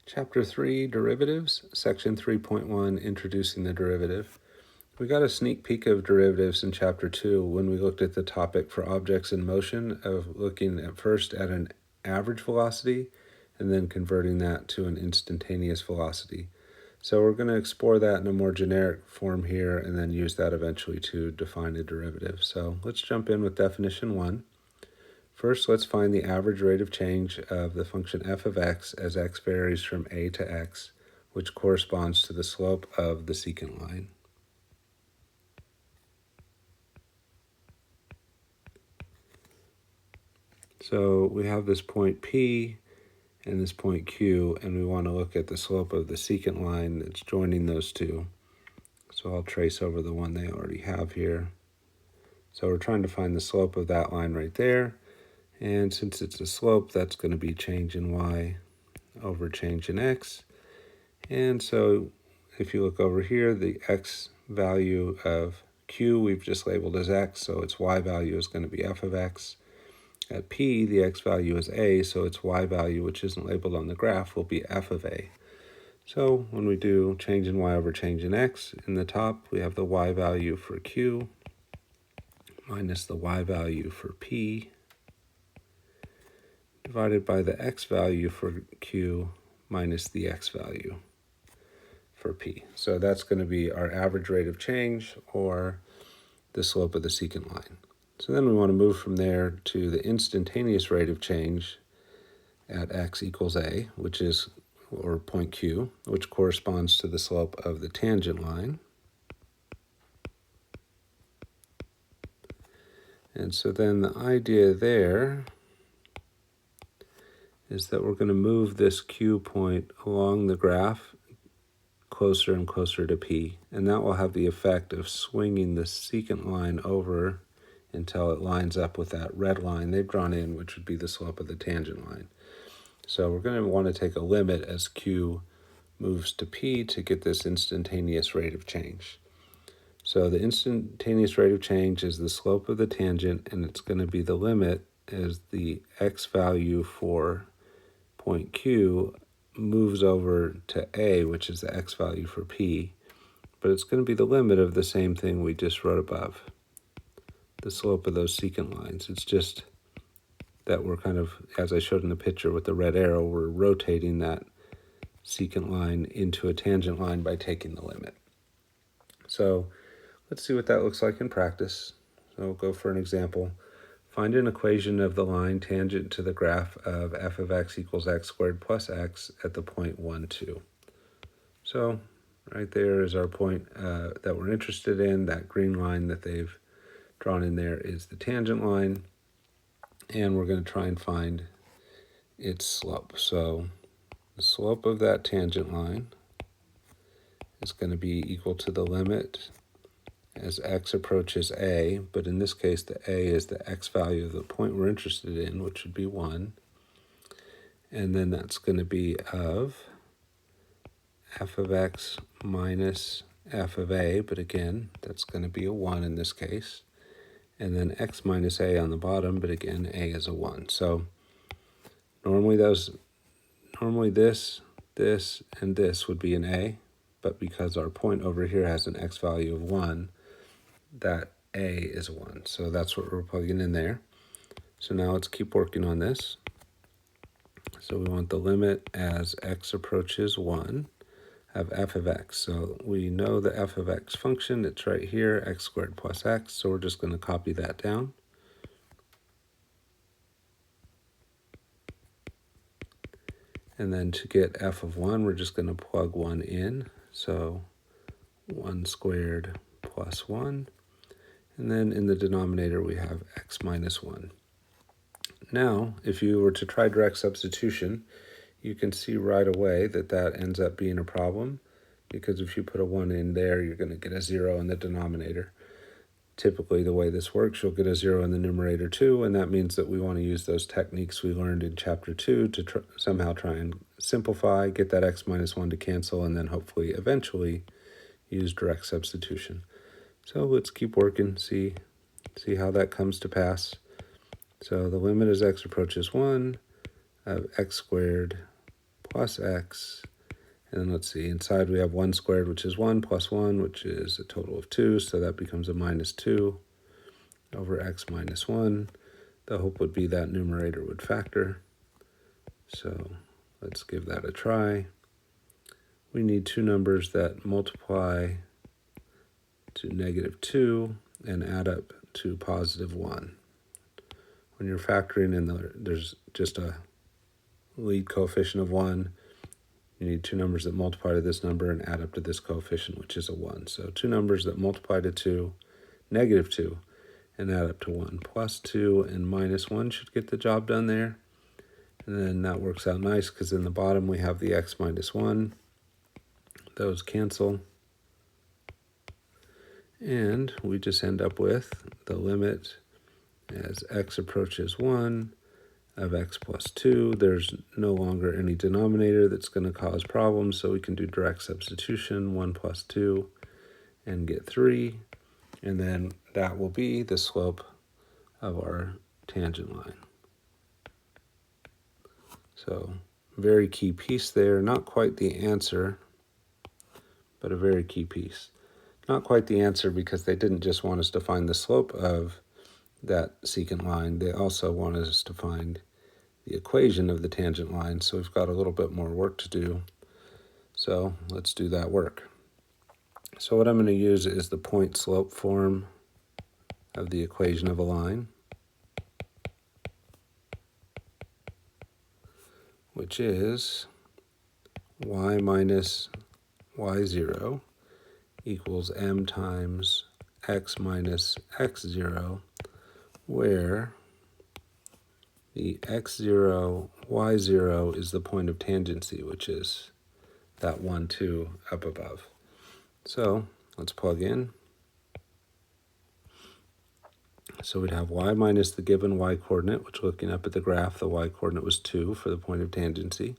Chapter 3, Derivatives, Section 3.1, Introducing the Derivative. We got a sneak peek of derivatives in Chapter 2 when we looked at the topic for objects in motion of looking at first at an average velocity and then converting that to an instantaneous velocity. So we're going to explore that in a more generic form here and then use that eventually to define a derivative. So let's jump in with definition 1. First, let's find the average rate of change of the function f of x as x varies from a to x, which corresponds to the slope of the secant line. So we have this point P and this point Q, and we want to look at the slope of the secant line that's joining those two. So I'll trace over the one they already have here. So we're trying to find the slope of that line right there. And since it's a slope, that's going to be change in y over change in x. And so if you look over here, the x value of q we've just labeled as x, so its y value is going to be f of x. At p, the x value is a, so its y value, which isn't labeled on the graph, will be f of a. So when we do change in y over change in x, in the top we have the y value for q minus the y value for p divided by the x value for q minus the x value for p. So that's going to be our average rate of change, or the slope of the secant line. So then we want to move from there to the instantaneous rate of change at x equals a, which is, or point q, which corresponds to the slope of the tangent line. And so then the idea there is that we're going to move this q point along the graph closer and closer to p, and that will have the effect of swinging the secant line over until it lines up with that red line they've drawn in, which would be the slope of the tangent line. So we're going to want to take a limit as q moves to p to get this instantaneous rate of change. So the instantaneous rate of change is the slope of the tangent, and it's going to be the limit as the x value for point q moves over to a, which is the x value for p, but it's going to be the limit of the same thing we just wrote above, the slope of those secant lines. It's just that we're kind of, as I showed in the picture with the red arrow, we're rotating that secant line into a tangent line by taking the limit. So let's see what that looks like in practice. So we'll go for an example. Find an equation of the line tangent to the graph of f of x equals x squared plus x at the point 1, 2. So right there is our point that we're interested in. That green line that they've drawn in there is the tangent line, and we're going to try and find its slope. So the slope of that tangent line is going to be equal to the limit as x approaches a, but in this case the a is the x value of the point we're interested in, which would be 1. And then that's going to be of f of x minus f of a, but again, that's going to be a 1 in this case. And then x minus a on the bottom, but again, a is a 1. So normally this, and this would be an a, but because our point over here has an x value of 1, that a is 1. So that's what we're plugging in there. So now let's keep working on this. So we want the limit as x approaches 1 of f of x. So we know the f of x function, it's right here, x squared plus x, so we're just going to copy that down. And then to get f of 1, we're just going to plug 1 in. So 1 squared plus 1. And then in the denominator, we have x minus 1. Now, if you were to try direct substitution, you can see right away that that ends up being a problem, because if you put a 1 in there, you're going to get a 0 in the denominator. Typically, the way this works, you'll get a 0 in the numerator too, and that means that we want to use those techniques we learned in Chapter 2 to somehow try and simplify, get that x minus 1 to cancel, and then hopefully eventually use direct substitution. So let's keep working, see how that comes to pass. So the limit as x approaches 1 of x squared plus x. And then let's see, inside we have 1 squared, which is 1, plus 1, which is a total of 2. So that becomes a minus 2 over x minus 1. The hope would be that numerator would factor. So let's give that a try. We need two numbers that multiply to negative 2 and add up to positive 1. When you're factoring in, there's just a lead coefficient of 1. You need two numbers that multiply to this number and add up to this coefficient, which is a 1. So two numbers that multiply to 2, negative 2, and add up to 1. Plus 2 and minus 1 should get the job done there. And then that works out nice because in the bottom we have the x minus 1. Those cancel. And we just end up with the limit as x approaches 1 of x plus 2. There's no longer any denominator that's going to cause problems, so we can do direct substitution, 1 plus 2, and get 3. And then that will be the slope of our tangent line. So very key piece there, not quite the answer, but a very key piece. Not quite the answer because they didn't just want us to find the slope of that secant line, they also wanted us to find the equation of the tangent line, so we've got a little bit more work to do. So let's do that work. So what I'm going to use is the point slope form of the equation of a line, which is y minus y0 equals m times x minus x0, where the x0, y0 is the point of tangency, which is that 1, 2 up above. So let's plug in. So we'd have y minus the given y-coordinate, which looking up at the graph, the y-coordinate was 2 for the point of tangency,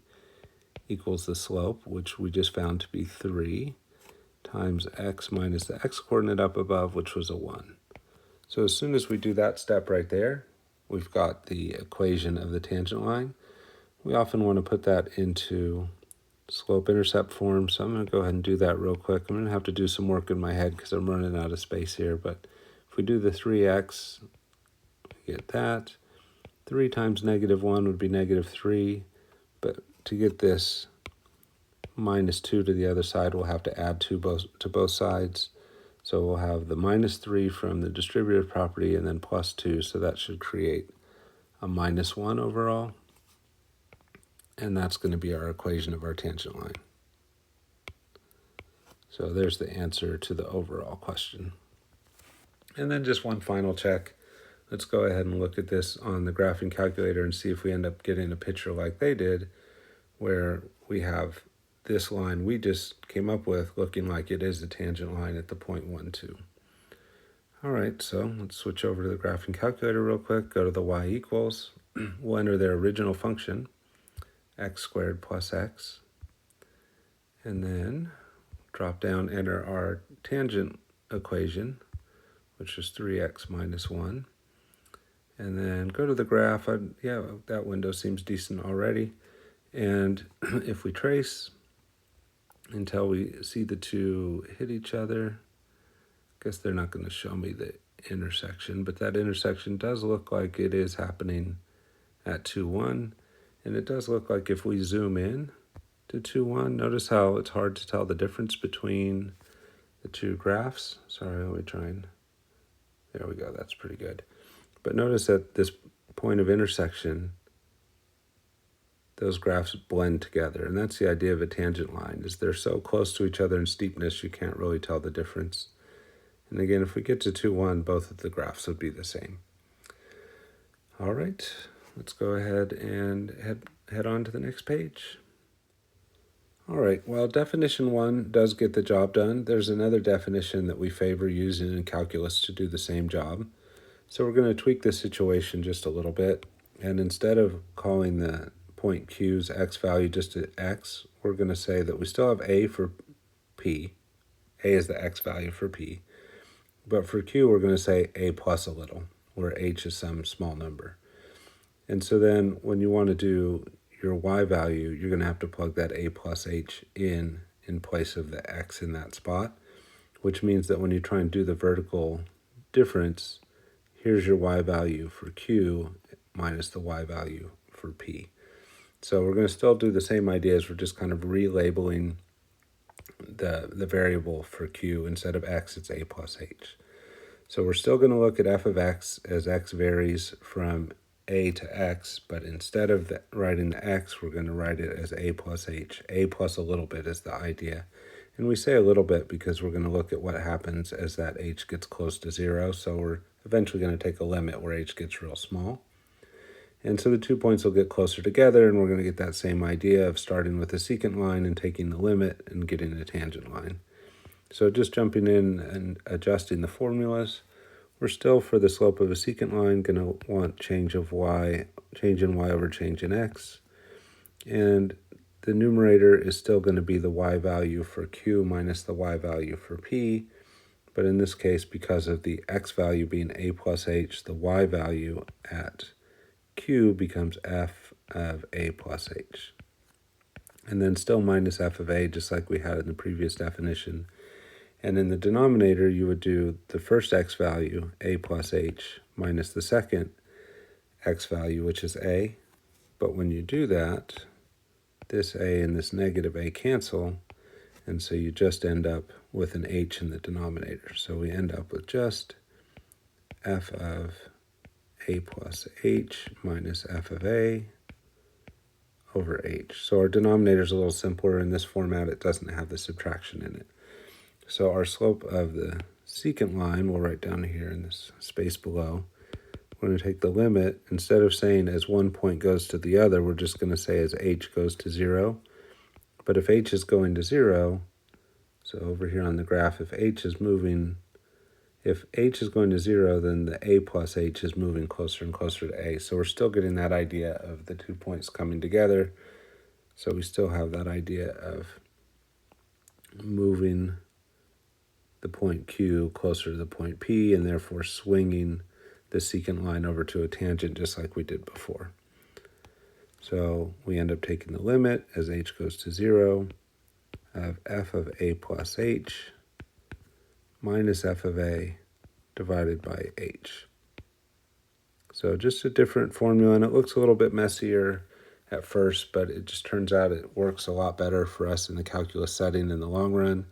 equals the slope, which we just found to be 3, times x minus the x-coordinate up above, which was a 1. So as soon as we do that step right there, we've got the equation of the tangent line. We often want to put that into slope-intercept form, so I'm going to go ahead and do that real quick. I'm going to have to do some work in my head because I'm running out of space here, but if we do the 3x, we get that. 3 times negative 1 would be negative 3, but to get this minus 2 to the other side, we'll have to add 2 to both sides. So we'll have the minus 3 from the distributive property and then plus 2, so that should create a minus 1 overall. And that's going to be our equation of our tangent line. So there's the answer to the overall question. And then just one final check. Let's go ahead and look at this on the graphing calculator and see if we end up getting a picture like they did, where we have this line we just came up with looking like it is a tangent line at the point 1, 2. All right, so let's switch over to the graphing calculator real quick, go to the y equals. We'll enter their original function, x squared plus x, and then drop down, enter our tangent equation, which is 3x minus 1, and then go to the graph. Yeah, that window seems decent already, and if we trace until we see the two hit each other, I guess they're not going to show me the intersection, but that intersection does look like it is happening at 2, 1, and it does look like if we zoom in to 2, 1, notice how it's hard to tell the difference between the two graphs. Sorry, let me try and, there we go, that's pretty good. But notice at this point of intersection, those graphs blend together, and that's the idea of a tangent line, is they're so close to each other in steepness you can't really tell the difference. And again, if we get to 2, 1, both of the graphs would be the same. All right, let's go ahead and head on to the next page. All right, well, definition 1 does get the job done. There's another definition that we favor using in calculus to do the same job. So we're going to tweak the situation just a little bit, and instead of calling the point Q's x value just to x, we're going to say that we still have a for p. A is the x value for p. But for Q, we're going to say a plus a little, where h is some small number. And so then when you want to do your y value, you're going to have to plug that a plus h in place of the x in that spot, which means that when you try and do the vertical difference, here's your y value for q minus the y value for p. So we're going to still do the same ideas. We're just kind of relabeling the variable for q. Instead of x, it's a plus h. So we're still going to look at f of x as x varies from a to x, but instead of writing the x, we're going to write it as a plus h. A plus a little bit is the idea. And we say a little bit because we're going to look at what happens as that h gets close to 0. So we're eventually going to take a limit where h gets real small. And so the 2 points will get closer together, and we're going to get that same idea of starting with a secant line and taking the limit and getting a tangent line. So just jumping in and adjusting the formulas, we're still, for the slope of a secant line, going to want change in y over change in x. And the numerator is still going to be the y value for q minus the y value for p. But in this case, because of the x value being a plus h, the y value at q becomes f of a plus h. And then still minus f of a, just like we had in the previous definition. And in the denominator, you would do the first x value, a plus h, minus the second x value, which is a. But when you do that, this a and this negative a cancel, and so you just end up with an h in the denominator. So we end up with just f of a plus h minus f of a over h. So our denominator is a little simpler. In this format, it doesn't have the subtraction in it. So our slope of the secant line, we'll write down here in this space below. We're going to take the limit. Instead of saying as one point goes to the other, we're just going to say as h goes to 0. But if h is going to 0, so over here on the graph, if h is going to 0, then the a plus h is moving closer and closer to a. So we're still getting that idea of the 2 points coming together. So we still have that idea of moving the point q closer to the point p, and therefore swinging the secant line over to a tangent just like we did before. So we end up taking the limit as h goes to 0 of f of a plus h minus f of a divided by h. So just a different formula, and it looks a little bit messier at first, but it just turns out it works a lot better for us in the calculus setting in the long run.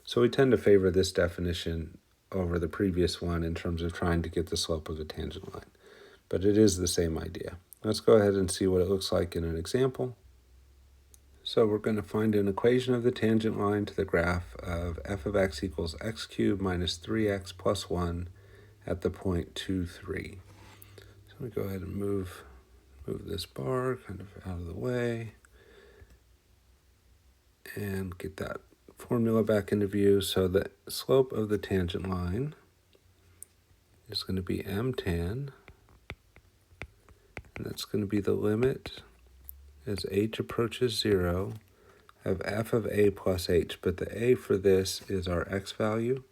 So we tend to favor this definition over the previous one in terms of trying to get the slope of a tangent line. But it is the same idea. Let's go ahead and see what it looks like in an example. So we're going to find an equation of the tangent line to the graph of f of x equals x cubed minus 3x plus 1 at the point 2, 3. So we go ahead and move this bar kind of out of the way and get that formula back into view. So the slope of the tangent line is going to be m tan, and that's going to be the limit as h approaches 0 of f of a plus h. But the a for this is our x value,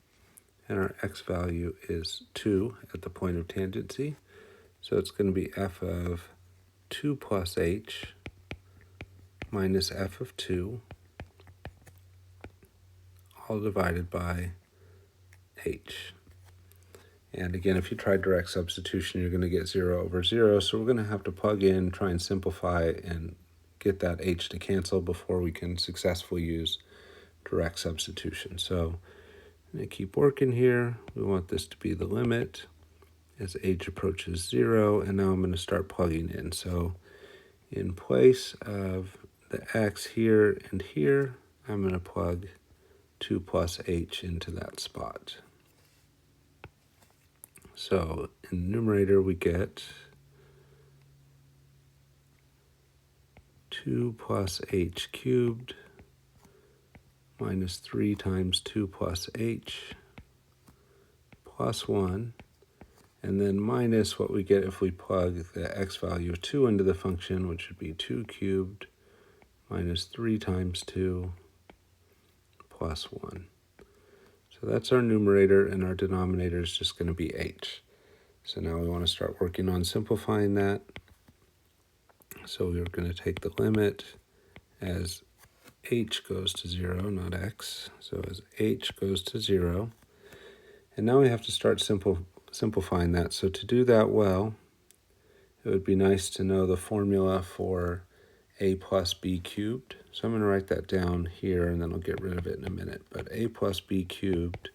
and our x value is 2 at the point of tangency. So it's going to be f of 2 plus h minus f of 2, all divided by h. And again, if you try direct substitution, you're going to get 0 over 0. So we're going to have to plug in, try and simplify, and get that h to cancel before we can successfully use direct substitution. So I'm going to keep working here. We want this to be the limit as h approaches 0. And now I'm going to start plugging in. So in place of the x here and here, I'm going to plug 2 plus h into that spot. So in the numerator, we get 2 plus h cubed minus 3 times 2 plus h plus 1, and then minus what we get if we plug the x value of 2 into the function, which would be 2 cubed minus 3 times 2 plus 1. So that's our numerator, and our denominator is just going to be h. So now we want to start working on simplifying that. So we're going to take the limit as h goes to 0, not x. So as h goes to 0. And now we have to start simplifying that. So to do that well, it would be nice to know the formula for a plus b cubed. So I'm going to write that down here, and then I'll get rid of it in a minute. But a plus b cubed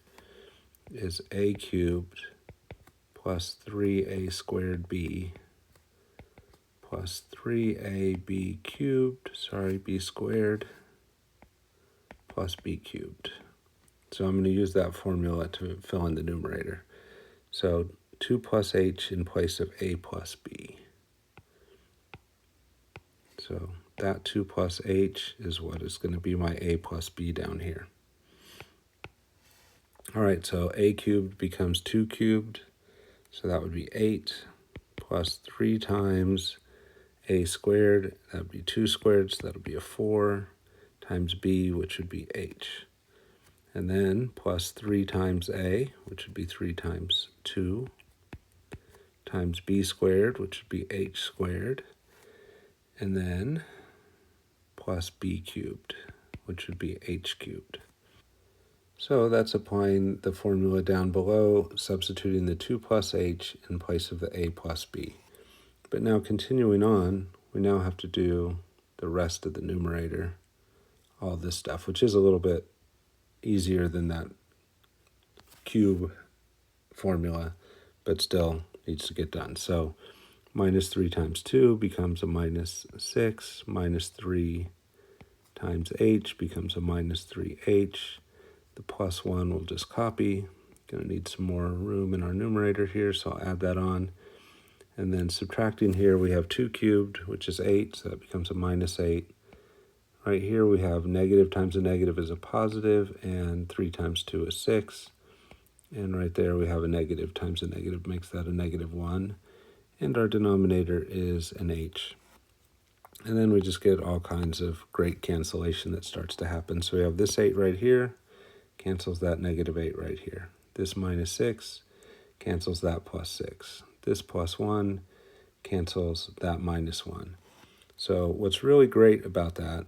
is a cubed plus 3a squared b plus 3ab cubed, b squared, plus b cubed. So I'm going to use that formula to fill in the numerator. So 2 plus h in place of a plus b. So that 2 plus h is what is going to be my a plus b down here. All right, so a cubed becomes 2 cubed. So that would be 8 plus 3 times a squared. That would be 2 squared, so that would be a 4 times b, which would be h. And then plus 3 times a, which would be 3 times 2, times b squared, which would be h squared. And then plus b cubed, which would be h cubed. So that's applying the formula down below, substituting the 2 plus h in place of the a plus b. But now continuing on, we now have to do the rest of the numerator, all this stuff, which is a little bit easier than that cube formula, but still needs to get done. So minus 3 times 2 becomes a minus 6, minus 3 times h becomes a minus 3h. The plus 1 will just copy. Going to need some more room in our numerator here, so I'll add that on. And then subtracting here, we have 2 cubed, which is 8, so that becomes a minus 8. Right here, we have negative times a negative is a positive, and 3 times 2 is 6. And right there, we have a negative times a negative makes that a negative 1. And our denominator is an h. And then we just get all kinds of great cancellation that starts to happen. So we have this 8 right here, cancels that negative 8 right here. This minus 6 cancels that plus 6. This plus 1 cancels that minus 1. So what's really great about that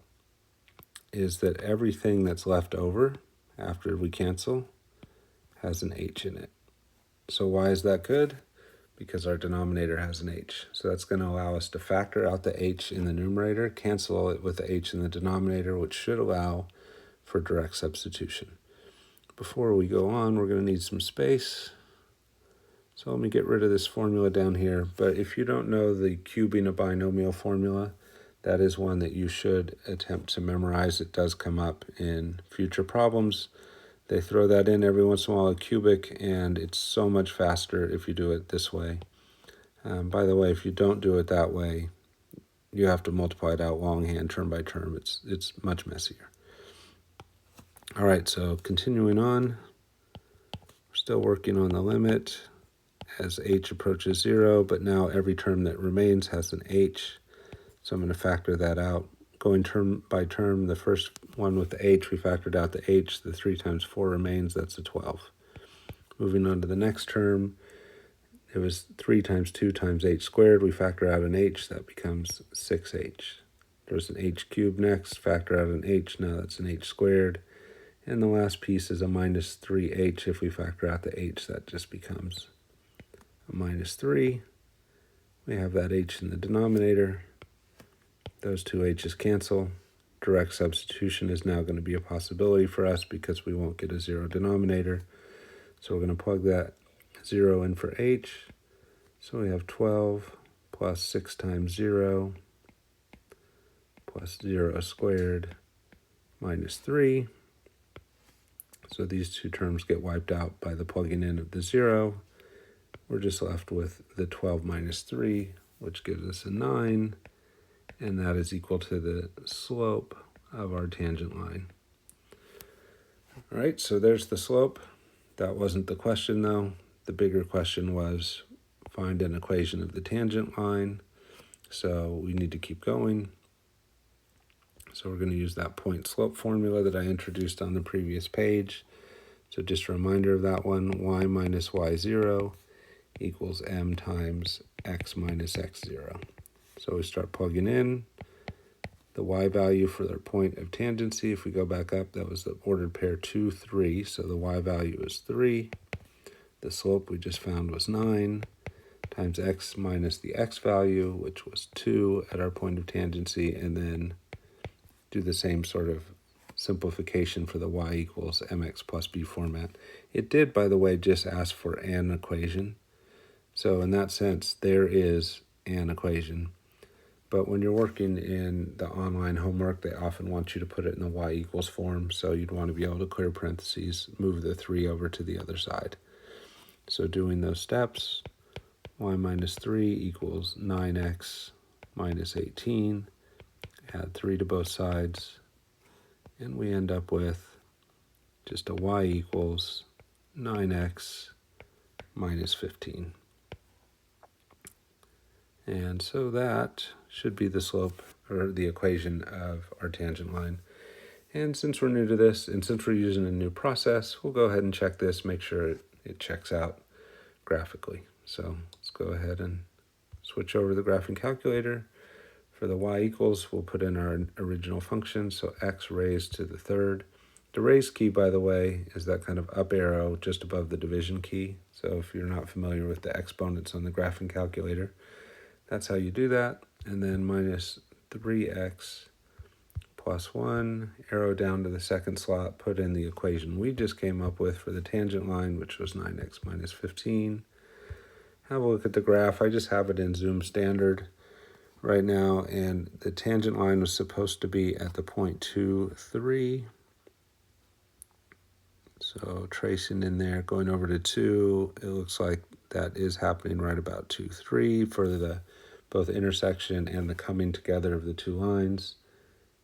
is that everything that's left over after we cancel has an h in it. So why is that good? Because our denominator has an h. So that's going to allow us to factor out the h in the numerator, cancel it with the h in the denominator, which should allow for direct substitution. Before we go on, we're going to need some space. So let me get rid of this formula down here. But if you don't know the cubing a binomial formula, that is one that you should attempt to memorize. It does come up in future problems. They throw that in every once in a while, a cubic, and it's so much faster if you do it this way. By the way, if you don't do it that way, you have to multiply it out longhand, term by term. It's much messier. All right, so continuing on, we're still working on the limit as h approaches 0, but now every term that remains has an h, so I'm going to factor that out. Going term by term, the first one with the h, we factored out the h, the 3 times 4 remains, that's a 12. Moving on to the next term, it was 3 times 2 times h squared, we factor out an h, that becomes 6h. There's an h cubed next, factor out an h, now that's an h squared. And the last piece is a minus 3h. If we factor out the h, that just becomes a minus 3. We have that h in the denominator. Those two h's cancel. Direct substitution is now going to be a possibility for us because we won't get a 0 denominator. So we're going to plug that 0 in for h. So we have 12 plus 6 times 0 plus 0 squared minus 3. So these two terms get wiped out by the plugging in of the 0. We're just left with the 12 minus 3, which gives us a 9, and that is equal to the slope of our tangent line. All right, so there's the slope. That wasn't the question, though. The bigger question was find an equation of the tangent line. So we need to keep going. So we're going to use that point slope formula that I introduced on the previous page. So just a reminder of that one, y minus y0 equals m times x minus x0. So we start plugging in the y value for their point of tangency. If we go back up, that was the ordered pair 2, 3. So the y value is 3. The slope we just found was 9 times x minus the x value, which was 2 at our point of tangency, and then do the same sort of simplification for the y equals mx plus b format. It did, by the way, just ask for an equation. So in that sense, there is an equation. But when you're working in the online homework, they often want you to put it in the y equals form. So you'd want to be able to clear parentheses, move the 3 over to the other side. So doing those steps, y minus 3 equals 9x minus 18. Add 3 to both sides. And we end up with just a y equals 9x minus 15. And so that should be the slope or the equation of our tangent line. And since we're new to this, and since we're using a new process, we'll go ahead and check this, make sure it checks out graphically. So let's go ahead and switch over to the graphing calculator. For the y equals, we'll put in our original function, so x raised to the third. The raised key, by the way, is that kind of up arrow just above the division key. So if you're not familiar with the exponents on the graphing calculator, that's how you do that. And then minus 3x plus 1, arrow down to the second slot, put in the equation we just came up with for the tangent line, which was 9x minus 15. Have a look at the graph. I just have it in Zoom Standard right now, and the tangent line was supposed to be at the point 2, 3. So tracing in there, going over to 2, it looks like that is happening right about 2, 3 for the both intersection and the coming together of the two lines.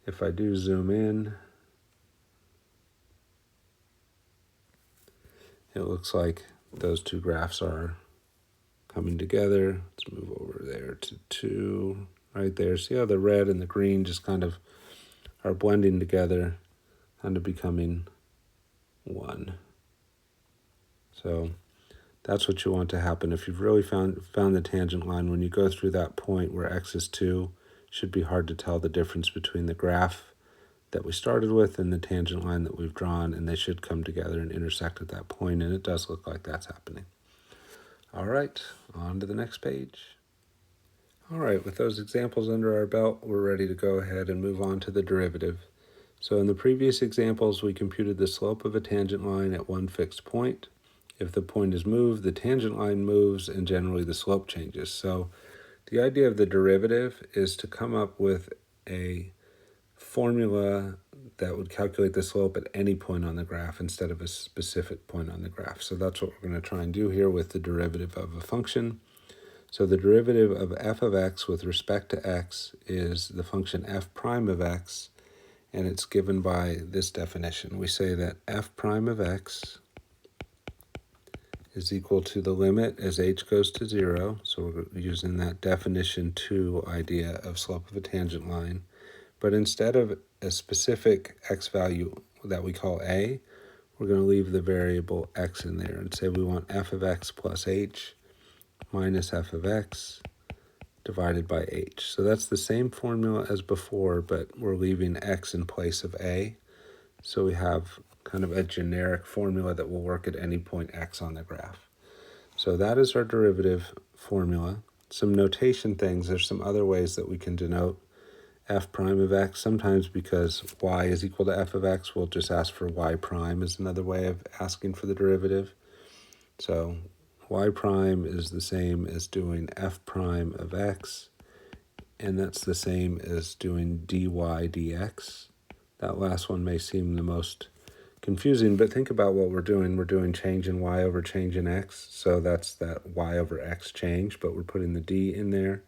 If I do zoom in, it looks like those two graphs are coming together. Let's move over there to 2, right there. See how the red and the green just kind of are blending together, kind of becoming 1. So that's what you want to happen. If you've really found the tangent line, when you go through that point where x is 2, it should be hard to tell the difference between the graph that we started with and the tangent line that we've drawn, and they should come together and intersect at that point, and it does look like that's happening. All right, on to the next page. All right, with those examples under our belt, we're ready to go ahead and move on to the derivative. So in the previous examples, we computed the slope of a tangent line at one fixed point. If the point is moved, the tangent line moves, and generally the slope changes. So the idea of the derivative is to come up with a formula that would calculate the slope at any point on the graph instead of a specific point on the graph. So that's what we're going to try and do here with the derivative of a function. So the derivative of f of x with respect to x is the function f prime of x, and it's given by this definition. We say that f prime of x is equal to the limit as h goes to 0. So we're using that definition 2 idea of slope of a tangent line. But instead of a specific x value that we call a, we're going to leave the variable x in there and say we want f of x plus h minus f of x divided by h. So that's the same formula as before, but we're leaving x in place of a. So we have kind of a generic formula that will work at any point x on the graph. So that is our derivative formula. Some notation things, there's some other ways that we can denote f prime of x. Sometimes because y is equal to f of x, we'll just ask for y prime is another way of asking for the derivative. So y prime is the same as doing f prime of x, and that's the same as doing dy dx. That last one may seem the most confusing, but think about what we're doing. We're doing change in y over change in x, so that's that y over x change, but we're putting the d in there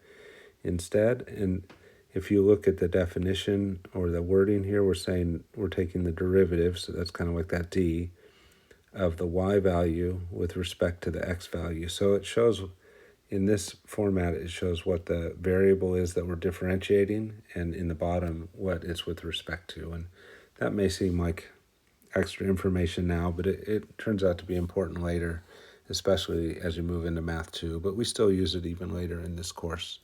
instead. And if you look at the definition or the wording here, we're saying we're taking the derivative, so that's kind of like that d, of the y value with respect to the x value. So it shows, in this format, it shows what the variable is that we're differentiating, and in the bottom, what it's with respect to. And that may seem like extra information now, but it turns out to be important later, especially as you move into Math 2, but we still use it even later in this course.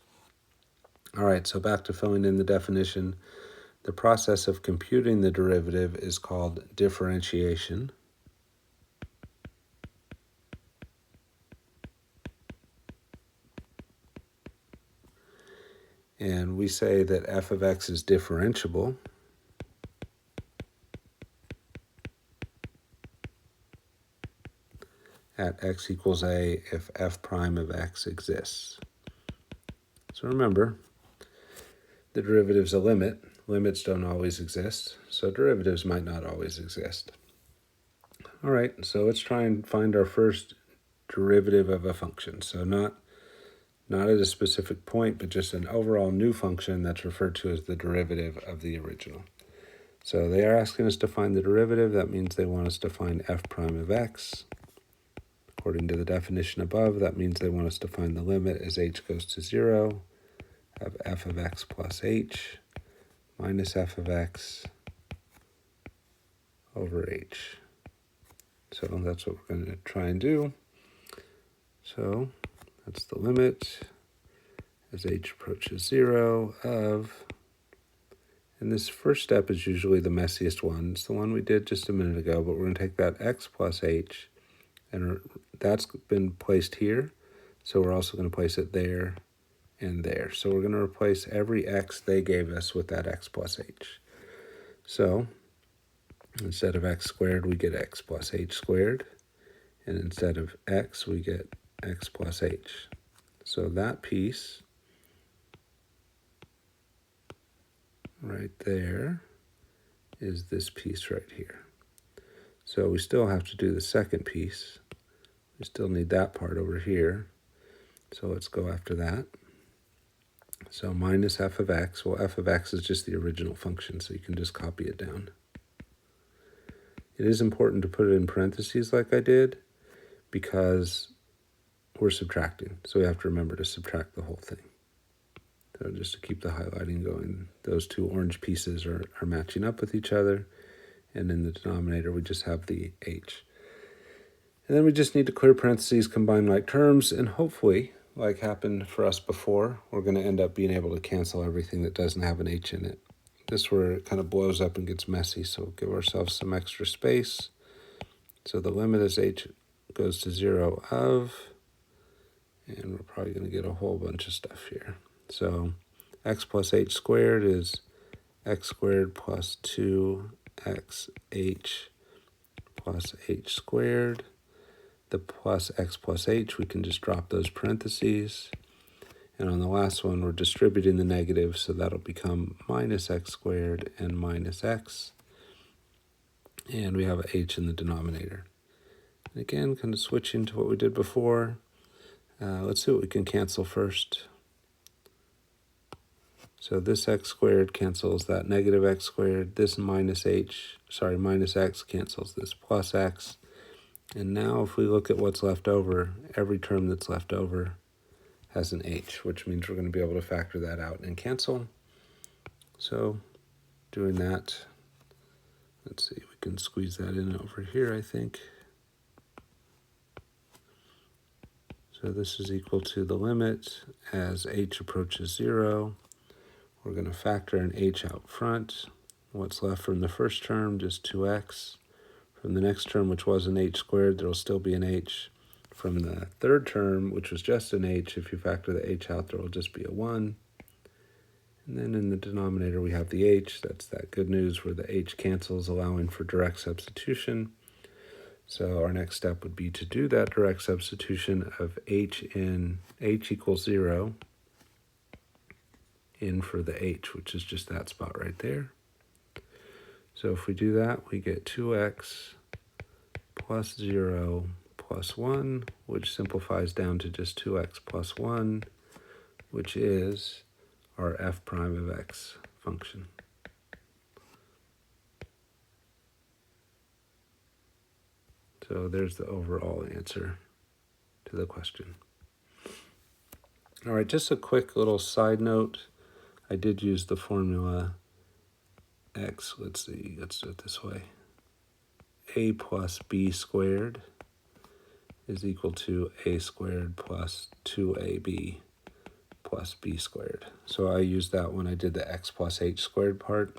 All right, so back to filling in the definition. The process of computing the derivative is called differentiation. And we say that f of x is differentiable at x equals a if f prime of x exists. So remember, the derivative's a limit. Limits don't always exist, so derivatives might not always exist. All right, so let's try and find our first derivative of a function. So not at a specific point, but just an overall new function that's referred to as the derivative of the original. So they are asking us to find the derivative. That means they want us to find f prime of x. According to the definition above, that means they want us to find the limit as h goes to 0 of f of x plus h minus f of x over h. So that's what we're going to try and do. So that's the limit as h approaches 0 of, and this first step is usually the messiest one. It's the one we did just a minute ago, but we're going to take that x plus h, and that's been placed here, so we're also going to place it there and there. So we're going to replace every x they gave us with that x plus h. So instead of x squared, we get x plus h squared, and instead of x, we get x plus h. So that piece right there is this piece right here. So we still have to do the second piece. We still need that part over here. So let's go after that. So minus f of x. Well, f of x is just the original function, so you can just copy it down. It is important to put it in parentheses like I did because we're subtracting. So we have to remember to subtract the whole thing. So just to keep the highlighting going, those two orange pieces are matching up with each other. And in the denominator, we just have the h. And then we just need to clear parentheses, combine like terms, and hopefully, like happened for us before, we're going to end up being able to cancel everything that doesn't have an h in it. This is where it kind of blows up and gets messy, so we'll give ourselves some extra space. So the limit as h goes to 0 of, and we're probably going to get a whole bunch of stuff here. So x plus h squared is x squared plus 2xh plus h squared. The plus x plus h, we can just drop those parentheses. And on the last one, we're distributing the negative, so that'll become minus x squared and minus x. And we have a h in the denominator. And again, kind of switching to what we did before. Let's see what we can cancel first. So this x squared cancels that negative x squared. This minus x cancels this plus x. And now if we look at what's left over, every term that's left over has an h, which means we're going to be able to factor that out and cancel. So doing that, let's see, we can squeeze that in over here, I think. So this is equal to the limit as h approaches 0. We're going to factor an h out front. What's left from the first term, just 2x. From the next term, which was an h squared, there will still be an h. From the third term, which was just an h, if you factor the h out, there will just be a 1. And then in the denominator, we have the h. That's that good news where the h cancels, allowing for direct substitution. So our next step would be to do that direct substitution of h in h equals 0 in for the h, which is just that spot right there. So if we do that, we get 2x plus 0 plus 1, which simplifies down to just 2x plus 1, which is our f prime of x function. So there's the overall answer to the question. All right, just a quick little side note. I did use the formula x, let's do it this way. A plus b squared is equal to a squared plus 2ab plus b squared. So I used that when I did the x plus h squared part.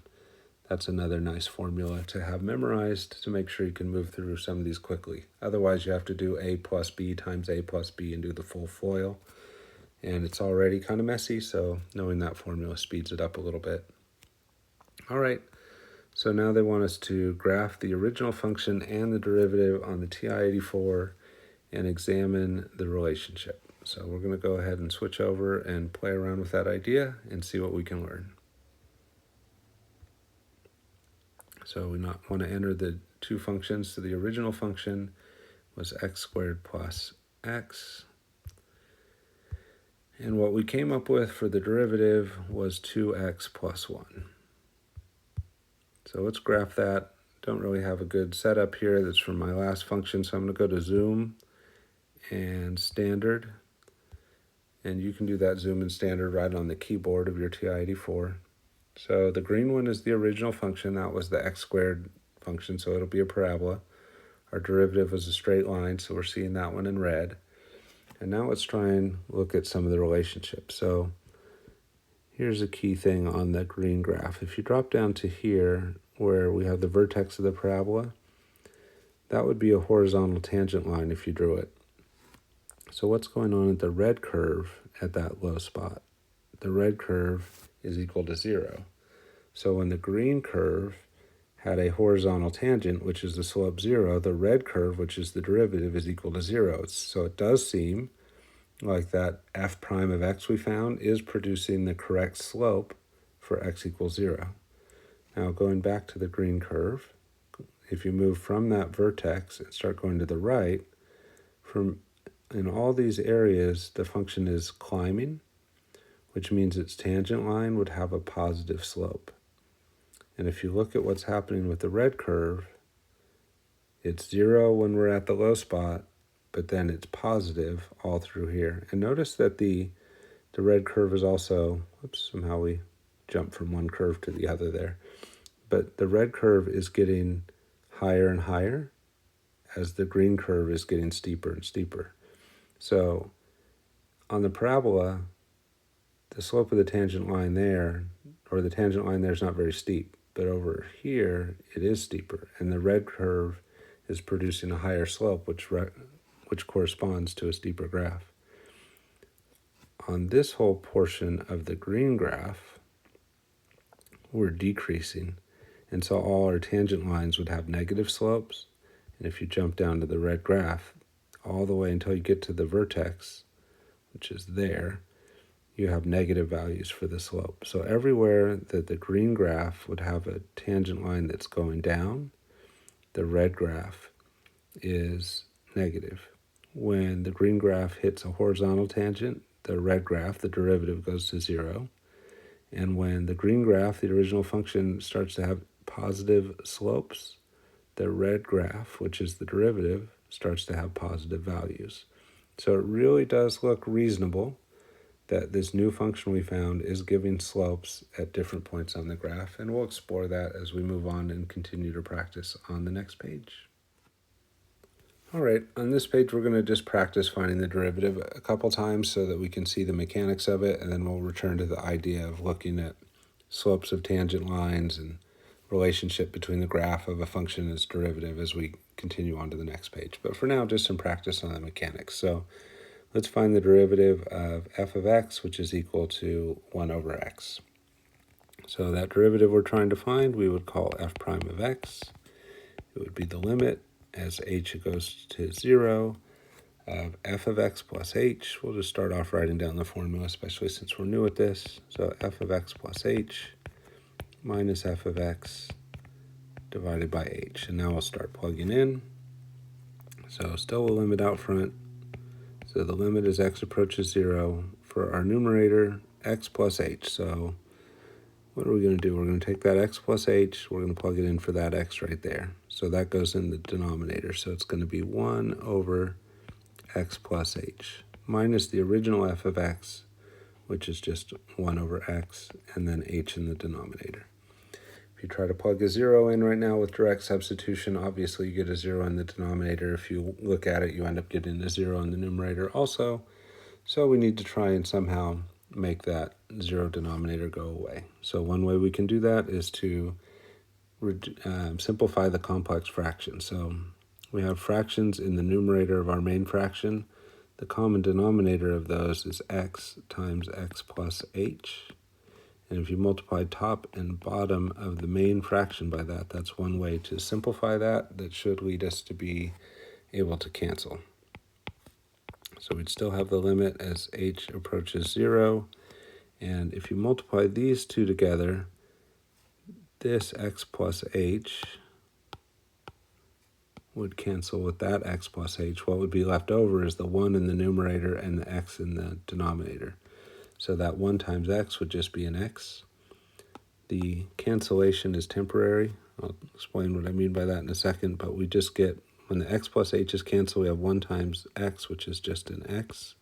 That's another nice formula to have memorized to make sure you can move through some of these quickly. Otherwise, you have to do a plus b times a plus b and do the full FOIL. And it's already kind of messy, so knowing that formula speeds it up a little bit. All right, so now they want us to graph the original function and the derivative on the TI-84 and examine the relationship. So we're going to go ahead and switch over and play around with that idea and see what we can learn. So we want to enter the two functions. So the original function was x squared plus x. And what we came up with for the derivative was 2x plus 1. So let's graph that. Don't really have a good setup here. That's from my last function. So I'm going to go to zoom and standard. And you can do that zoom and standard right on the keyboard of your TI-84. So the green one is the original function. That was the x squared function, so it'll be a parabola. Our derivative was a straight line, so we're seeing that one in red. And now let's try and look at some of the relationships. So here's a key thing on the green graph. If you drop down to here, where we have the vertex of the parabola, that would be a horizontal tangent line if you drew it. So what's going on at the red curve at that low spot? The red curve is equal to 0. So when the green curve had a horizontal tangent, which is the slope 0, the red curve, which is the derivative, is equal to 0. So it does seem like that f prime of x we found is producing the correct slope for x equals 0. Now going back to the green curve, if you move from that vertex and start going to the right, in all these areas the function is climbing, which means its tangent line would have a positive slope. And if you look at what's happening with the red curve, it's 0 when we're at the low spot, but then it's positive all through here. And notice that the red curve is also, somehow we jumped from one curve to the other there. But the red curve is getting higher and higher as the green curve is getting steeper and steeper. So on the parabola, the slope of the tangent line there, or the tangent line there, is not very steep, but over here it is steeper, and the red curve is producing a higher slope, which corresponds to a steeper graph. On this whole portion of the green graph, we're decreasing, and so all our tangent lines would have negative slopes, and if you jump down to the red graph, all the way until you get to the vertex, which is there, you have negative values for the slope. So everywhere that the green graph would have a tangent line that's going down, the red graph is negative. When the green graph hits a horizontal tangent, the red graph, the derivative, goes to 0. And when the green graph, the original function, starts to have positive slopes, the red graph, which is the derivative, starts to have positive values. So it really does look reasonable that this new function we found is giving slopes at different points on the graph, and we'll explore that as we move on and continue to practice on the next page. All right, on this page we're going to just practice finding the derivative a couple times so that we can see the mechanics of it, and then we'll return to the idea of looking at slopes of tangent lines and relationship between the graph of a function and its derivative as we continue on to the next page. But for now, just some practice on the mechanics. So let's find the derivative of f of x, which is equal to 1 over x. So that derivative we're trying to find, we would call f prime of x. It would be the limit as h goes to 0 of f of x plus h. We'll just start off writing down the formula, especially since we're new at this. So f of x plus h minus f of x divided by h. And now we'll start plugging in. So still a limit out front. So the limit as x approaches 0 for our numerator, x plus h. So what are we going to do? We're going to take that x plus h, we're going to plug it in for that x right there. So that goes in the denominator. So it's going to be 1 over x plus h minus the original f of x, which is just 1 over x, and then h in the denominator. If you try to plug a 0 in right now with direct substitution, obviously you get a 0 in the denominator. If you look at it, you end up getting a 0 in the numerator also. So we need to try and somehow make that zero denominator go away. So one way we can do that is to simplify the complex fraction. So we have fractions in the numerator of our main fraction. The common denominator of those is x times x plus h. And if you multiply top and bottom of the main fraction by that, that's one way to simplify that. That should lead us to be able to cancel. So we'd still have the limit as h approaches 0. And if you multiply these two together, this x plus h would cancel with that x plus h. What would be left over is the 1 in the numerator and the x in the denominator. So that 1 times x would just be an x. The cancellation is temporary. I'll explain what I mean by that in a second, but we just get, when the x plus h is canceled, we have 1 times x, which is just an x.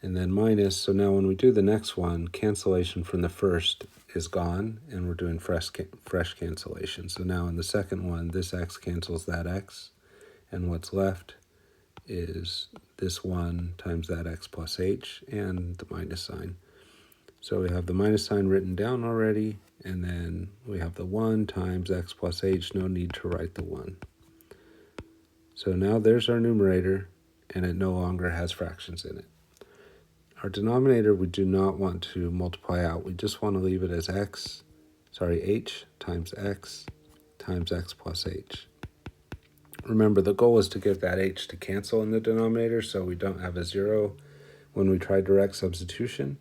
And then minus, so now when we do the next one, cancellation from the first is gone, and we're doing fresh cancellation. So now in the second one, this x cancels that x, and what's left is this 1 times that x plus h and the minus sign. So we have the minus sign written down already, and then we have the 1 times x plus h, no need to write the 1. So now there's our numerator, and it no longer has fractions in it. Our denominator we do not want to multiply out. We just want to leave it as h times x plus h. Remember, the goal is to get that h to cancel in the denominator so we don't have a 0 when we try direct substitution.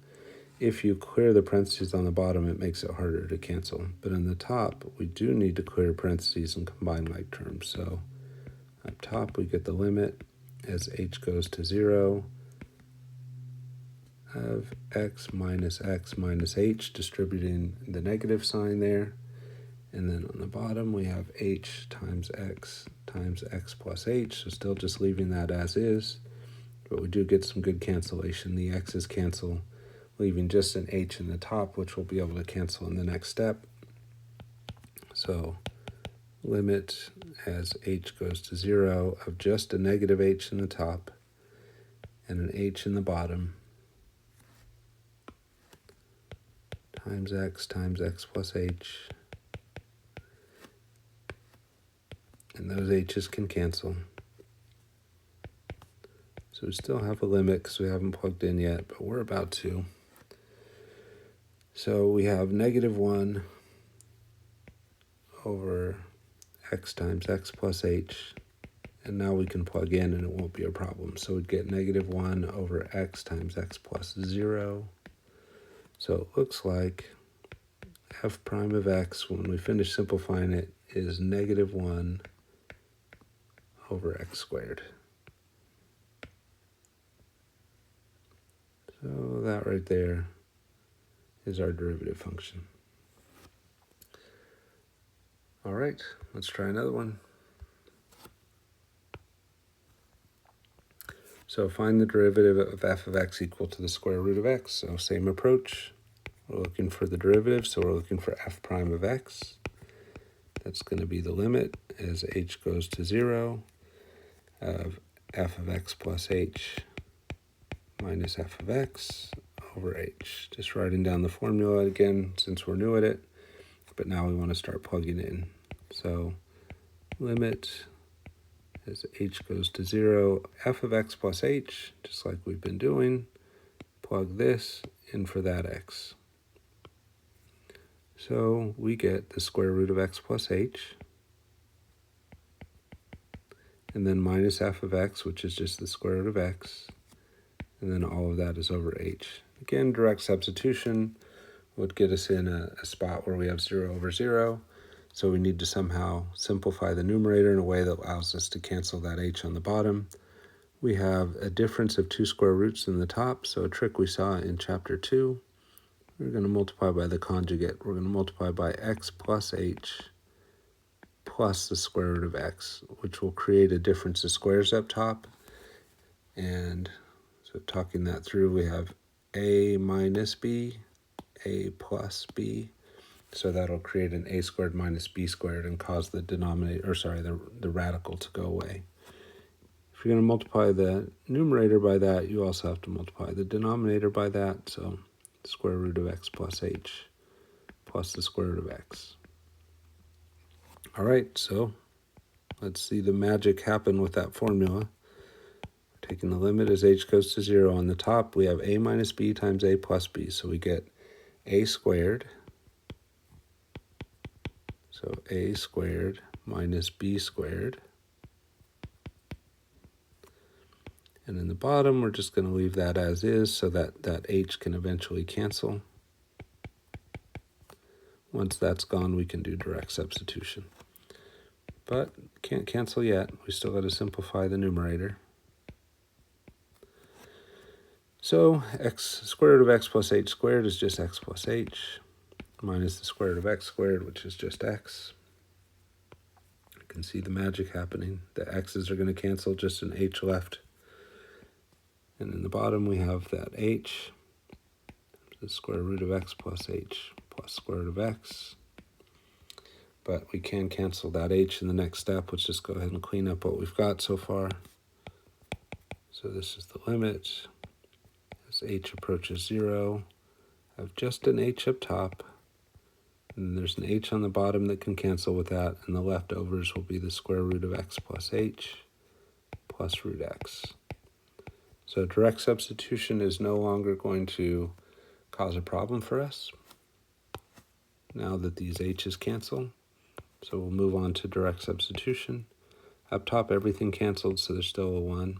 If you clear the parentheses on the bottom, it makes it harder to cancel. But in the top, we do need to clear parentheses and combine like terms. So up top, we get the limit as h goes to 0 of x minus h, distributing the negative sign there. And then on the bottom, we have h times x plus h, so still just leaving that as is. But we do get some good cancellation. The x's cancel, leaving just an h in the top, which we'll be able to cancel in the next step. So limit as h goes to 0 of just a negative h in the top and an h in the bottom times x plus h. And those h's can cancel. So we still have a limit because we haven't plugged in yet, but we're about to. So we have negative 1 over x times x plus h, and now we can plug in and it won't be a problem. So we'd get negative 1 over x times x plus 0. So it looks like f prime of x, when we finish simplifying it, is negative 1 over x squared. So that right there is our derivative function. All right, let's try another one. So find the derivative of f of x equal to the square root of x. So same approach. We're looking for the derivative, so we're looking for f prime of x. That's going to be the limit as h goes to 0 of f of x plus h minus f of x over h. Just writing down the formula again since we're new at it, but now we want to start plugging in. So limit as h goes to 0, f of x plus h, just like we've been doing, plug this in for that x. So we get the square root of x plus h, and then minus f of x, which is just the square root of x, and then all of that is over h. Again, direct substitution would get us in a spot where we have 0 over 0, so we need to somehow simplify the numerator in a way that allows us to cancel that h on the bottom. We have a difference of 2 square roots in the top, so a trick we saw in chapter 2. We're going to multiply by the conjugate. We're going to multiply by x plus h plus the square root of x, which will create a difference of squares up top. And so talking that through, we have a minus b, a plus b. So that'll create an a squared minus b squared and cause the denominator, the radical to go away. If you're going to multiply the numerator by that, you also have to multiply the denominator by that. So square root of x plus h plus the square root of x. All right, so let's see the magic happen with that formula. We're taking the limit as h goes to 0. On the top, we have a minus b times a plus b. So we get a squared. So a squared minus b squared. And in the bottom, we're just going to leave that as is so that h can eventually cancel. Once that's gone, we can do direct substitution. But can't cancel yet. We still got to simplify the numerator. So square root of x plus h squared is just x plus h, minus the square root of x squared, which is just x. You can see the magic happening. The x's are going to cancel, just an h left. And in the bottom, we have that h, the square root of x plus h plus square root of x. But we can cancel that h in the next step. Let's just go ahead and clean up what we've got so far. So this is the limit. As h approaches 0, I have just an h up top. And there's an h on the bottom that can cancel with that. And the leftovers will be the square root of x plus h plus root x. So direct substitution is no longer going to cause a problem for us now that these h's cancel. So we'll move on to direct substitution. Up top, everything canceled, so there's still a 1.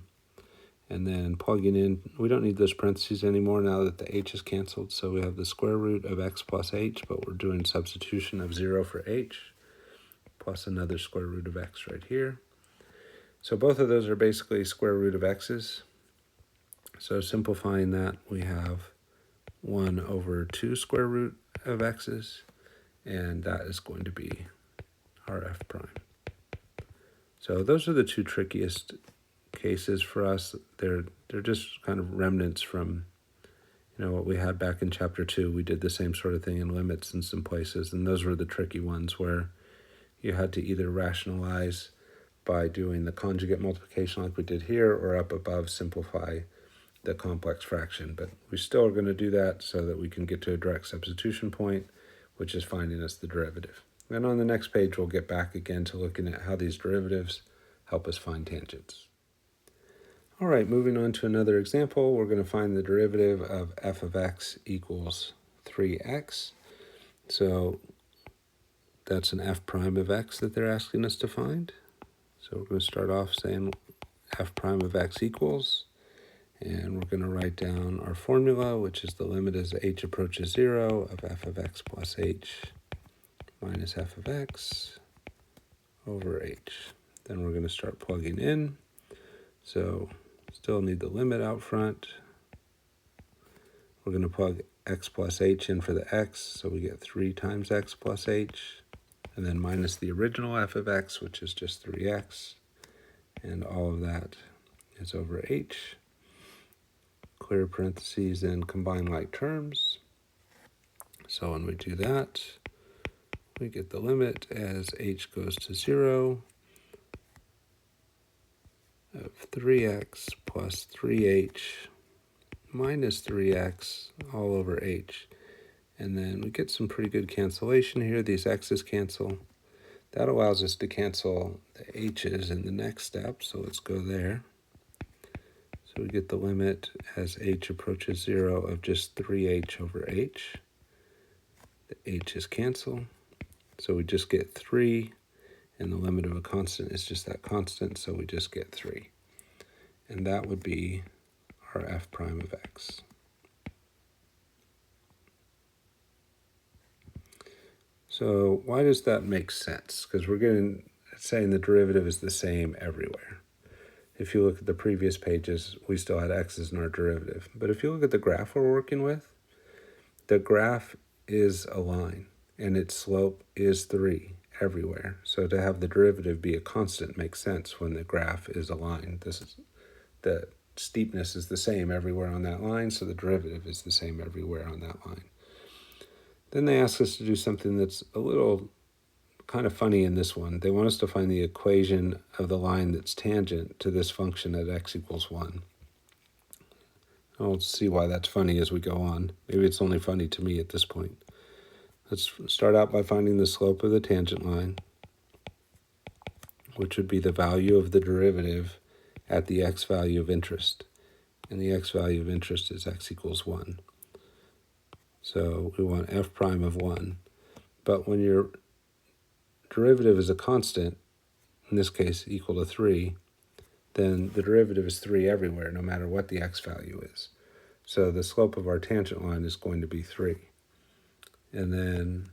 And then plugging in, we don't need those parentheses anymore now that the h is canceled. So we have the square root of x plus h, but we're doing substitution of 0 for h, plus another square root of x right here. So both of those are basically square root of x's. So simplifying that, we have 1 over 2 square root of x's, and that is going to be our f prime. So those are the two trickiest cases for us. They're just kind of remnants from what we had back in chapter 2. We did the same sort of thing in limits in some places, and those were the tricky ones where you had to either rationalize by doing the conjugate multiplication like we did here, or up above simplify the complex fraction. But we still are going to do that so that we can get to a direct substitution point, which is finding us the derivative. And on the next page, we'll get back again to looking at how these derivatives help us find tangents. All right, moving on to another example, we're going to find the derivative of f of x equals 3x. So that's an f prime of x that they're asking us to find. So we're going to start off saying f prime of x equals, and we're going to write down our formula, which is the limit as h approaches 0 of f of x plus h minus f of x over h. Then we're going to start plugging in. So still need the limit out front. We're going to plug x plus h in for the x, so we get 3 times x plus h, and then minus the original f of x, which is just 3x, and all of that is over h. Clear parentheses and combine like terms. So when we do that, we get the limit as h goes to 0 of 3x plus 3h minus 3x all over h. And then we get some pretty good cancellation here. These x's cancel. That allows us to cancel the h's in the next step, so let's go there. So we get the limit as h approaches 0 of just 3h over h. The h's cancel, so we just get 3, and the limit of a constant is just that constant, so we just get 3. And that would be our f prime of x. So why does that make sense? Because we're saying the derivative is the same everywhere. If you look at the previous pages, we still had x's in our derivative. But if you look at the graph we're working with, the graph is a line, and its slope is 3 everywhere. So to have the derivative be a constant makes sense when the graph is a line. The steepness is the same everywhere on that line, so the derivative is the same everywhere on that line. Then they ask us to do something that's a little kind of funny in this one. They want us to find the equation of the line that's tangent to this function at x equals 1. I'll see why that's funny as we go on. Maybe it's only funny to me at this point. Let's start out by finding the slope of the tangent line, which would be the value of the derivative at the x value of interest. And the x value of interest is x equals 1. So we want f prime of 1. But when your derivative is a constant, in this case equal to 3, then the derivative is 3 everywhere, no matter what the x value is. So the slope of our tangent line is going to be 3. And then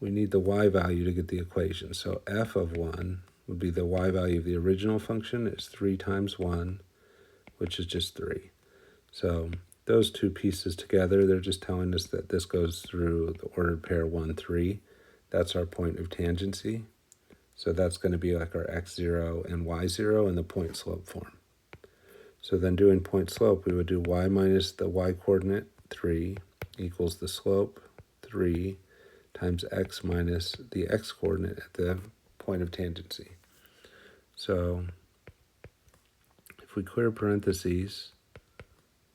we need the y value to get the equation. So f of 1 would be the y value of the original function. It's 3 times 1, which is just 3. So those two pieces together, they're just telling us that this goes through the ordered pair 1, 3. That's our point of tangency. So that's going to be like our x0 and y0 in the point slope form. So then doing point slope, we would do y minus the y coordinate, 3, equals the slope, 3, times x minus the x coordinate at the point of tangency. So if we clear parentheses,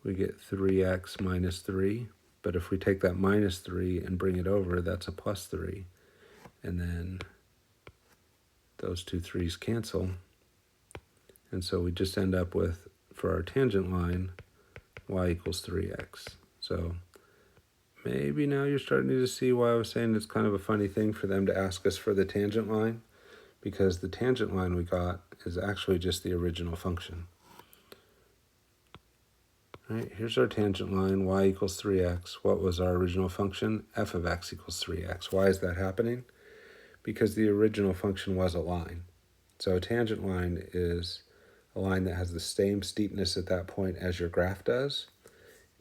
we get 3x minus 3. But if we take that minus 3 and bring it over, that's a plus 3. And then those two 3's cancel. And so we just end up with, for our tangent line, y equals 3x. So maybe now you're starting to see why I was saying it's kind of a funny thing for them to ask us for the tangent line, because the tangent line we got is actually just the original function. All right, here's our tangent line, y equals 3x. What was our original function? F of x equals 3x. Why is that happening? Because the original function was a line. So a tangent line is a line that has the same steepness at that point as your graph does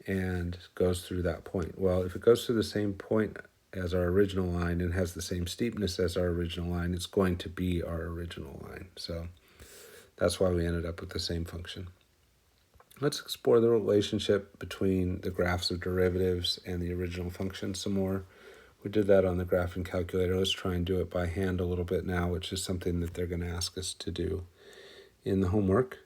and goes through that point. Well, if it goes through the same point as our original line and has the same steepness as our original line, it's going to be our original line. So that's why we ended up with the same function. Let's explore the relationship between the graphs of derivatives and the original function some more. We did that on the graphing calculator. Let's try and do it by hand a little bit now, which is something that they're going to ask us to do in the homework.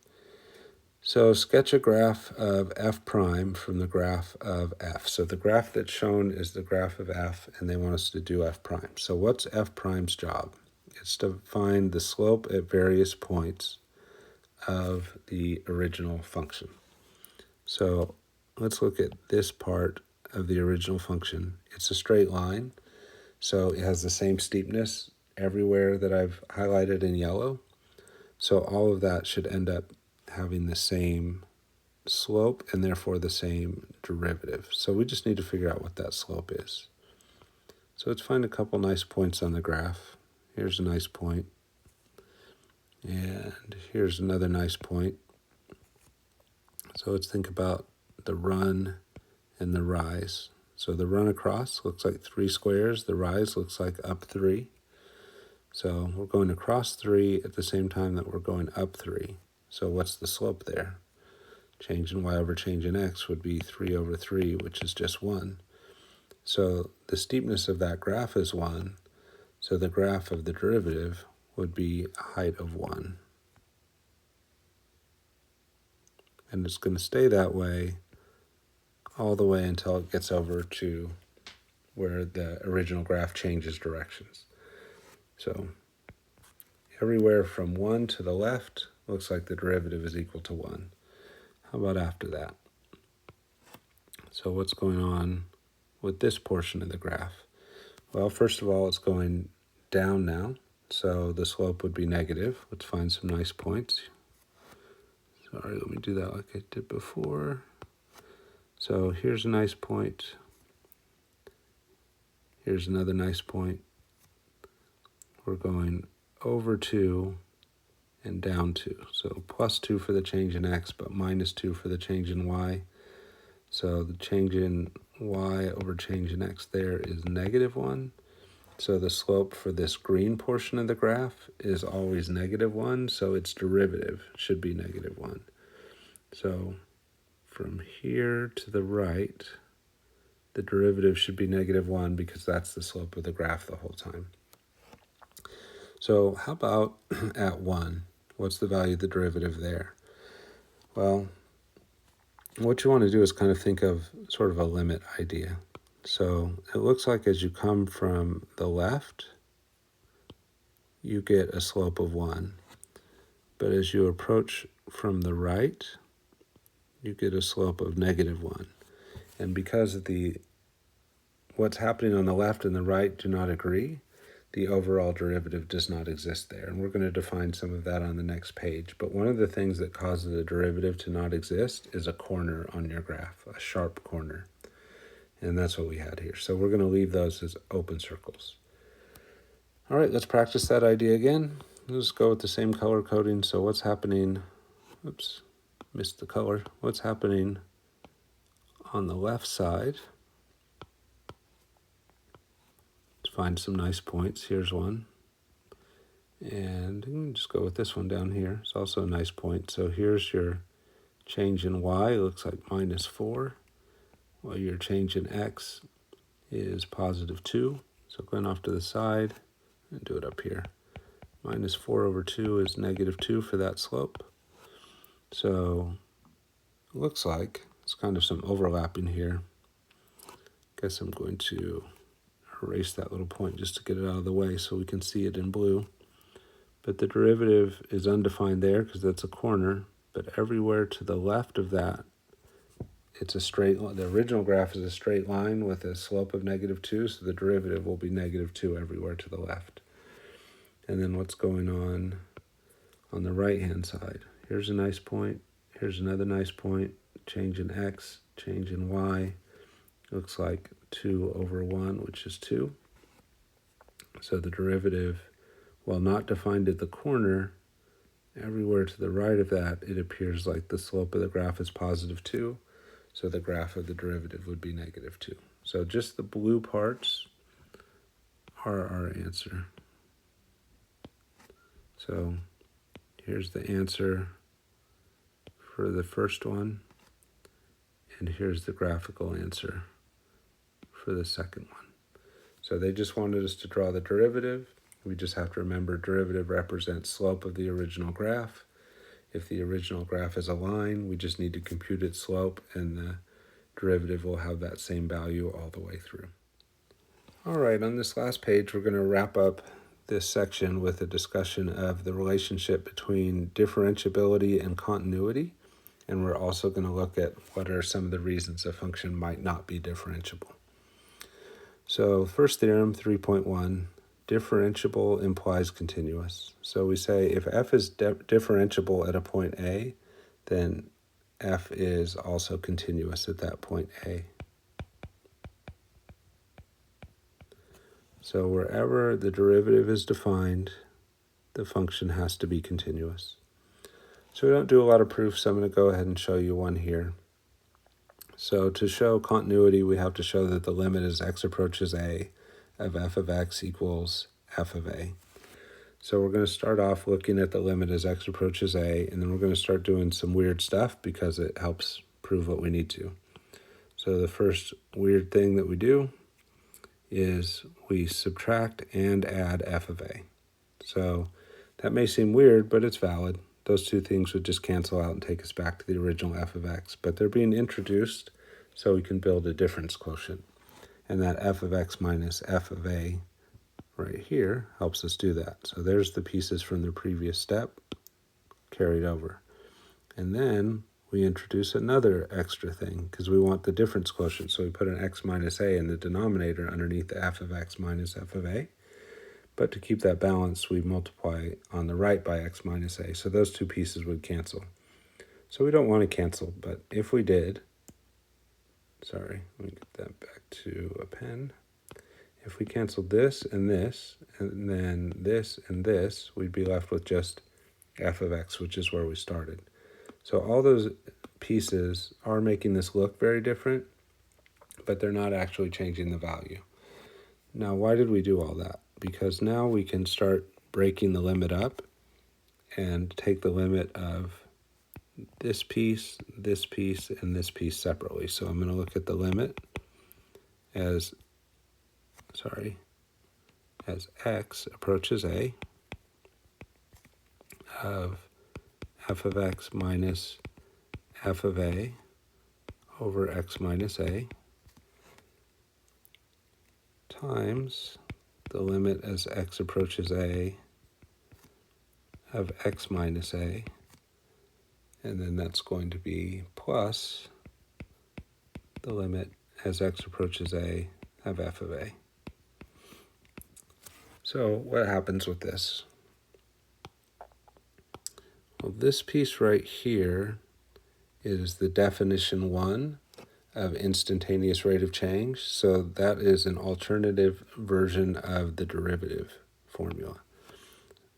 So sketch a graph of f prime from the graph of f. So the graph that's shown is the graph of f, and they want us to do f prime. So what's f prime's job? It's to find the slope at various points of the original function. So let's look at this part of the original function. It's a straight line, so it has the same steepness everywhere that I've highlighted in yellow. So all of that should end up having the same slope and therefore the same derivative. So we just need to figure out what that slope is. So let's find a couple nice points on the graph. Here's a nice point. And here's another nice point. So let's think about the run and the rise. So the run across looks like 3 squares. The rise looks like up 3. So we're going across 3 at the same time that we're going up 3. So what's the slope there? Change in y over change in x would be 3 over 3, which is just 1. So the steepness of that graph is 1. So the graph of the derivative would be a height of 1. And it's going to stay that way all the way until it gets over to where the original graph changes directions. So everywhere from 1 to the left looks like the derivative is equal to 1. How about after that? So what's going on with this portion of the graph? Well, first of all, it's going down now, so the slope would be negative. Let's find some nice points. Sorry, let me do that like I did before. So here's a nice point. Here's another nice point. We're going over 2 and down 2. So plus 2 for the change in x, but minus 2 for the change in y. So the change in y over change in x there is negative 1. So the slope for this green portion of the graph is always negative 1, so its derivative should be negative 1. So from here to the right, the derivative should be negative 1 because that's the slope of the graph the whole time. So how about at 1? What's the value of the derivative there? Well, what you want to do is kind of think of sort of a limit idea. So it looks like as you come from the left, you get a slope of 1. But as you approach from the right, you get a slope of -1. And because what's happening on the left and the right do not agree, the overall derivative does not exist there. And we're going to define some of that on the next page. But one of the things that causes a derivative to not exist is a corner on your graph, a sharp corner. And that's what we had here. So we're going to leave those as open circles. All right, let's practice that idea again. Let's go with the same color coding. So what's happening, oops, missed the color. What's happening on the left side? Let's find some nice points. Here's one. And I'm going to just go with this one down here. It's also a nice point. So here's your change in y. It looks like -4. Well, your change in x is +2. So going off to the side and do it up here. -4/2 is -2 for that slope. So it looks like it's kind of some overlapping here. Guess I'm going to erase that little point just to get it out of the way so we can see it in blue. But the derivative is undefined there because that's a corner. But everywhere to the left of that, it's a straight line. The original graph is a straight line with a slope of -2, so the derivative will be -2 everywhere to the left. And then what's going on the right-hand side? Here's a nice point. Here's another nice point. Change in x, change in y. Looks like 2/1, which is 2. So the derivative, while not defined at the corner, everywhere to the right of that, it appears like the slope of the graph is +2. So the graph of the derivative would be -2. So just the blue parts are our answer. So here's the answer for the first one, and here's the graphical answer for the second one. So they just wanted us to draw the derivative. We just have to remember derivative represents slope of the original graph. If the original graph is a line, we just need to compute its slope, and the derivative will have that same value all the way through. All right, on this last page, we're going to wrap up this section with a discussion of the relationship between differentiability and continuity, and we're also going to look at what are some of the reasons a function might not be differentiable. So first theorem, 3.1, differentiable implies continuous. So we say if f is differentiable at a point A, then f is also continuous at that point A. So wherever the derivative is defined, the function has to be continuous. So we don't do a lot of proofs, so I'm going to go ahead and show you one here. So to show continuity, we have to show that the limit as x approaches a of f of x equals f of a. So we're going to start off looking at the limit as x approaches a, and then we're going to start doing some weird stuff because it helps prove what we need to. So the first weird thing that we do is we subtract and add f of a. So that may seem weird, but it's valid. Those two things would just cancel out and take us back to the original f of x. But they're being introduced so we can build a difference quotient. And that f of x minus f of a right here helps us do that. So there's the pieces from the previous step carried over. And then we introduce another extra thing because we want the difference quotient. So we put an x minus a in the denominator underneath the f of x minus f of a. But to keep that balanced, we multiply on the right by x minus a. So those two pieces would cancel. So we don't want to cancel, but if we did, sorry, let me get that back to a pen. If we canceled this, and then this, and this, we'd be left with just f of x, which is where we started. So all those pieces are making this look very different, but they're not actually changing the value. Now, why did we do all that? Because now we can start breaking the limit up and take the limit of this piece, and this piece separately. So I'm going to look at the limit as x approaches a, of f of x minus f of a over x minus a times the limit as x approaches a of x minus a, and then that's going to be plus the limit as x approaches a of f of a. So what happens with this? Well, this piece right here is the definition 1 of instantaneous rate of change. So that is an alternative version of the derivative formula.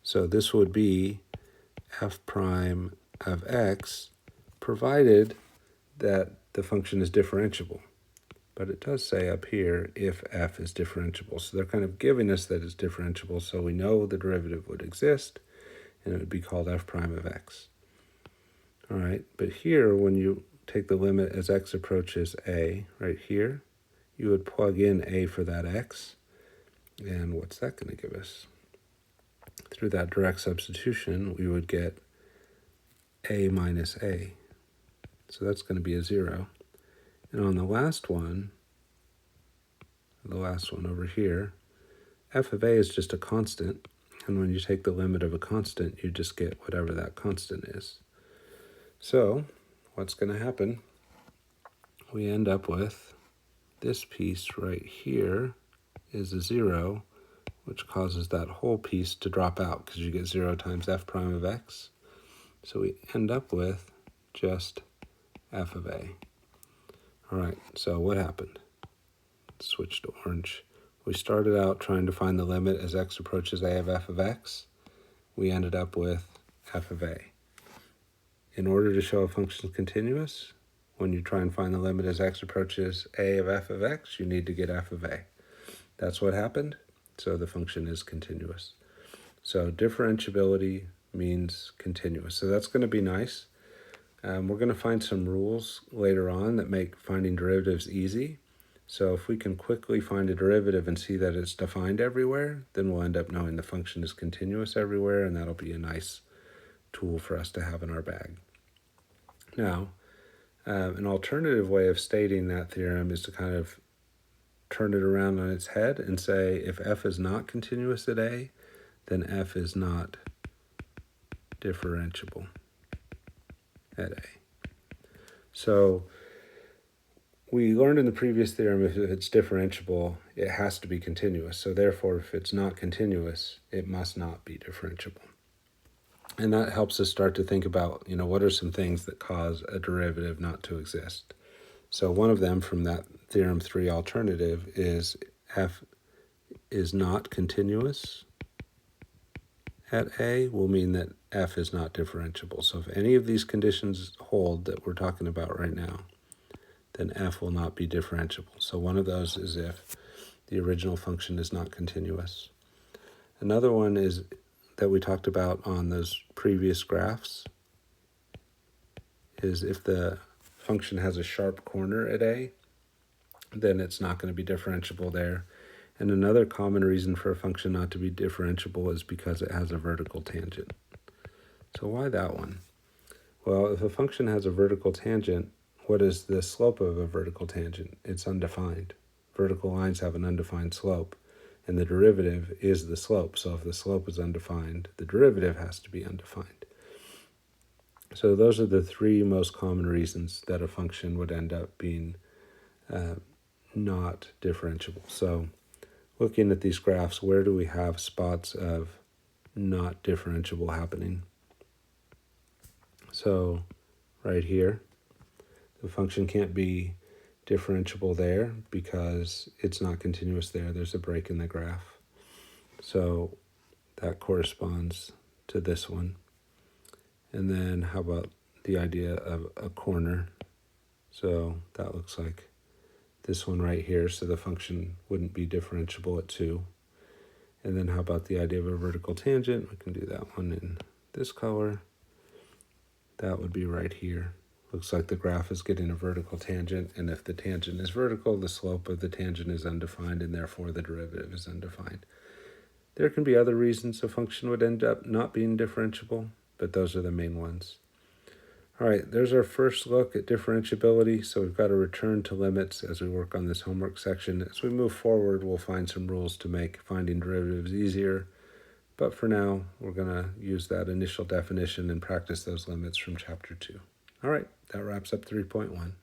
So this would be f prime of x, provided that the function is differentiable. But it does say up here if f is differentiable. So they're kind of giving us that it's differentiable, so we know the derivative would exist, and it would be called f prime of x. All right, but here, when you take the limit as x approaches a, right here, you would plug in a for that x, and what's that going to give us? Through that direct substitution, we would get a minus a. So that's going to be a 0. And on the last one over here, f of a is just a constant, and when you take the limit of a constant, you just get whatever that constant is. So what's going to happen? We end up with this piece right here is a 0, which causes that whole piece to drop out because you get 0 times f prime of x. So we end up with just f of a. All right, so what happened? Switch to orange. We started out trying to find the limit as x approaches a of f of x. We ended up with f of a. In order to show a function is continuous, when you try and find the limit as x approaches a of f of x, you need to get f of a. That's what happened, so the function is continuous. So differentiability means continuous. So that's going to be nice. We're going to find some rules later on that make finding derivatives easy. So if we can quickly find a derivative and see that it's defined everywhere, then we'll end up knowing the function is continuous everywhere, and that'll be a nice tool for us to have in our bag. Now, an alternative way of stating that theorem is to kind of turn it around on its head and say if f is not continuous at a, then f is not differentiable at a. So we learned in the previous theorem if it's differentiable, it has to be continuous. So therefore, if it's not continuous, it must not be differentiable. And that helps us start to think about, what are some things that cause a derivative not to exist. So one of them from that theorem 3 alternative is f is not continuous at a will mean that f is not differentiable. So if any of these conditions hold that we're talking about right now, then f will not be differentiable. So one of those is if the original function is not continuous. Another one is that we talked about on those previous graphs is if the function has a sharp corner at a, then it's not going to be differentiable there. And another common reason for a function not to be differentiable is because it has a vertical tangent. So why that one? Well, if a function has a vertical tangent, what is the slope of a vertical tangent? It's undefined. Vertical lines have an undefined slope, and the derivative is the slope. So if the slope is undefined, the derivative has to be undefined. So those are the 3 most common reasons that a function would end up being not differentiable. So looking at these graphs, where do we have spots of not differentiable happening? So right here, the function can't be differentiable there because it's not continuous there. There's a break in the graph. So that corresponds to this one. And then how about the idea of a corner? So that looks like this one right here, so the function wouldn't be differentiable at 2. And then how about the idea of a vertical tangent? We can do that one in this color. That would be right here. Looks like the graph is getting a vertical tangent, and if the tangent is vertical, the slope of the tangent is undefined, and therefore the derivative is undefined. There can be other reasons a function would end up not being differentiable. but those are the main ones. All right, there's our first look at differentiability. So we've got to return to limits as we work on this homework section. As we move forward, we'll find some rules to make finding derivatives easier. But for now, we're going to use that initial definition and practice those limits from chapter 2. All right, that wraps up 3.1.